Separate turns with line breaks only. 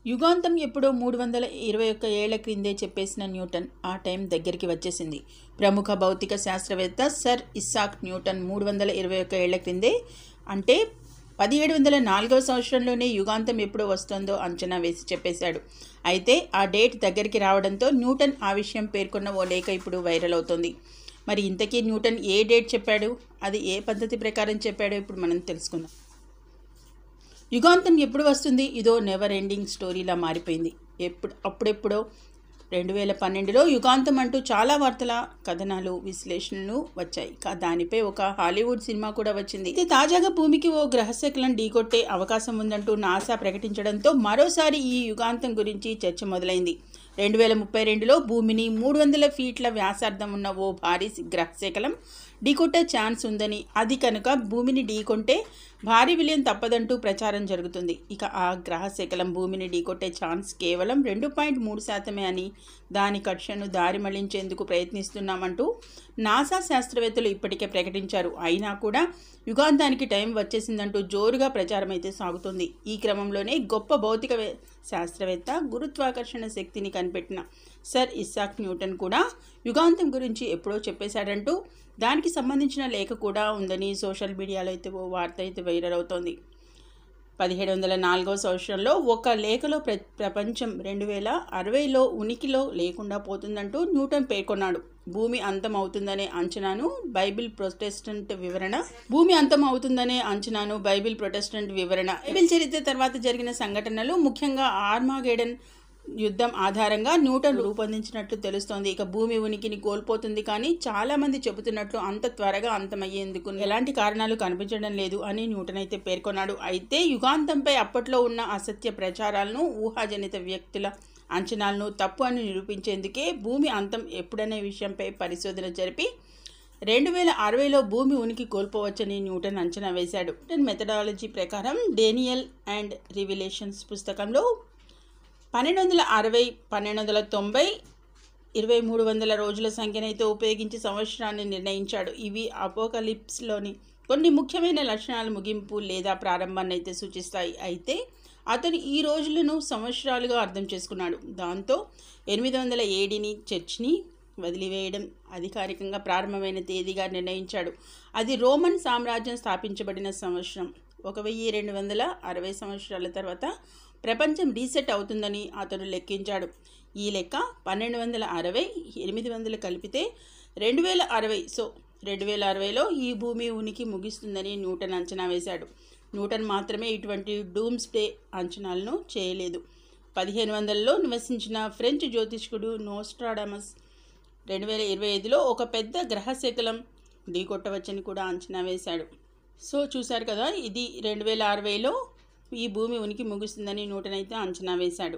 యుగాంతం ఎప్పుడో 321 ఏళ్ల క్రిందే చెప్పేసిన న్యూటన్ ఆ టైం దగ్గరికి వచ్చేసింది. ప్రముఖ భౌతిక శాస్త్రవేత్త సర్ ఇస్సాక్ న్యూటన్ 321 ఏళ్ల క్రిందే, అంటే 1704వ సంవత్సరంలోనే యుగాంతం ఎప్పుడు వస్తుందో అంచనా వేసి చెప్పేశాడు. అయితే ఆ డేట్ దగ్గరికి రావడంతో న్యూటన్ ఆ విషయం పేర్కొన్న ఓ లేఖ ఇప్పుడు వైరల్ అవుతోంది. మరి ఇంతకీ న్యూటన్ ఏ డేట్ చెప్పాడు, అది ఏ పద్ధతి ప్రకారం చెప్పాడో ఇప్పుడు మనం తెలుసుకుందాం. యుగాంతం ఎప్పుడు వస్తుంది, ఇదో నెవర్ ఎండింగ్ స్టోరీలా మారిపోయింది. అప్పుడెప్పుడో 2012లో యుగాంతం అంటూ చాలా వార్తల కథనాలు విశ్లేషణలు వచ్చాయి. దానిపై ఒక హాలీవుడ్ సినిమా కూడా వచ్చింది. ఇది తాజాగా భూమికి ఓ గ్రహశకలం ఢీకొట్టే అవకాశం ఉందంటూ నాసా ప్రకటించడంతో మరోసారి ఈ యుగాంతం గురించి చర్చ మొదలైంది. 2032లో భూమిని 300 ఫీట్ల వ్యాసార్థం ఉన్న ఓ భారీ గ్రహశకలం ఢీకొట్టే ఛాన్స్ ఉందని, అది కనుక భూమిని ఢీకొంటే భారీ విలయం తప్పదంటూ ప్రచారం జరుగుతుంది. ఇక ఆ గ్రహశకలం భూమిని ఢీకొట్టే ఛాన్స్ కేవలం 2.3% అని, దాని కక్షను దారి మళ్లించేందుకు ప్రయత్నిస్తున్నామంటూ నాసా శాస్త్రవేత్తలు ఇప్పటికే ప్రకటించారు. అయినా కూడా యుగాంతానికి టైం వచ్చేసిందంటూ జోరుగా ప్రచారం అయితే సాగుతుంది. ఈ క్రమంలోనే గొప్ప భౌతిక శాస్త్రవేత్త, గురుత్వాకర్షణ శక్తిని కనిపెట్టిన సర్ ఇస్సాక్ న్యూటన్ కూడా యుగాంతం గురించి ఎప్పుడో చెప్పేశాడంటూ దానికి సంబంధించిన లేఖ కూడా ఉందని సోషల్ మీడియాలో అయితే ఓ వార్త అయితే వైరల్ అవుతోంది. 1704వ సంవత్సరంలో ఒక లేఖలో ప్రపంచం 2060లో ఉనికిలో లేకుండా పోతుందంటూ న్యూటన్ పేర్కొన్నాడు. భూమి అంతం అవుతుందనే అంచనాను బైబిల్ ప్రొటెస్టెంట్ వివరణ. బైబిల్ చరిత్ర తర్వాత జరిగిన సంఘటనలు, ముఖ్యంగా ఆర్మాగెడన్ యుద్ధం ఆధారంగా న్యూటన్ రూపొందించినట్లు తెలుస్తోంది. ఇక భూమి ఉనికిని కోల్పోతుంది, కానీ చాలా మంది చెబుతున్నట్లు అంత త్వరగా అంతమయ్యేందుకు ఎలాంటి కారణాలు కనిపించడం లేదు అని న్యూటన్ అయితే పేర్కొన్నాడు. అయితే యుగాంతంపై అప్పట్లో ఉన్న అసత్య ప్రచారాలను, ఊహాజనిత వ్యక్తుల అంచనాలను తప్పు అని నిరూపించేందుకే భూమి అంతం ఎప్పుడనే విషయంపై పరిశోధన జరిపి 2060లో భూమి ఉనికి కోల్పోవచ్చని న్యూటన్ అంచనా వేశాడు. న్యూటన్ మెథడాలజీ ప్రకారం డేనియల్ అండ్ రివిలేషన్స్ పుస్తకంలో 1260, 1290, 2300 రోజుల సంఖ్యనైతే ఉపయోగించి సంవత్సరాన్ని నిర్ణయించాడు. ఇవి అపోకలిప్స్లోని కొన్ని ముఖ్యమైన లక్షణాల ముగింపు లేదా ప్రారంభాన్ని అయితే సూచిస్తాయి. అయితే అతను ఈ రోజులను సంవత్సరాలుగా అర్థం చేసుకున్నాడు. దాంతో 800 ఏడీని చర్చ్ని వదిలివేయడం అధికారికంగా ప్రారంభమైన తేదీగా నిర్ణయించాడు. అది రోమన్ సామ్రాజ్యం స్థాపించబడిన సంవత్సరం. 1260 సంవత్సరాల తర్వాత ప్రపంచం రీసెట్ అవుతుందని అతను లెక్కించాడు. ఈ లెక్క 1260, 800 కలిపితే 2060. సో 2060లో ఈ భూమి ఉనికి ముగిస్తుందని న్యూటన్ అంచనా వేశాడు. న్యూటన్ మాత్రమే ఇటువంటి డూమ్స్డే అంచనాలను చేయలేదు. 1500లో నివసించిన ఫ్రెంచ్ జ్యోతిష్కుడు నోస్ట్రాడమస్ 2025లో ఒక పెద్ద గ్రహశకలం ఢీకొట్టవచ్చని కూడా అంచనా వేశాడు. సో చూశారు కదా, ఇది 2060లో ఈ భూమి ఉనికి ముగుస్తుందని న్యూటన్ అయితే అంచనా వేశాడు.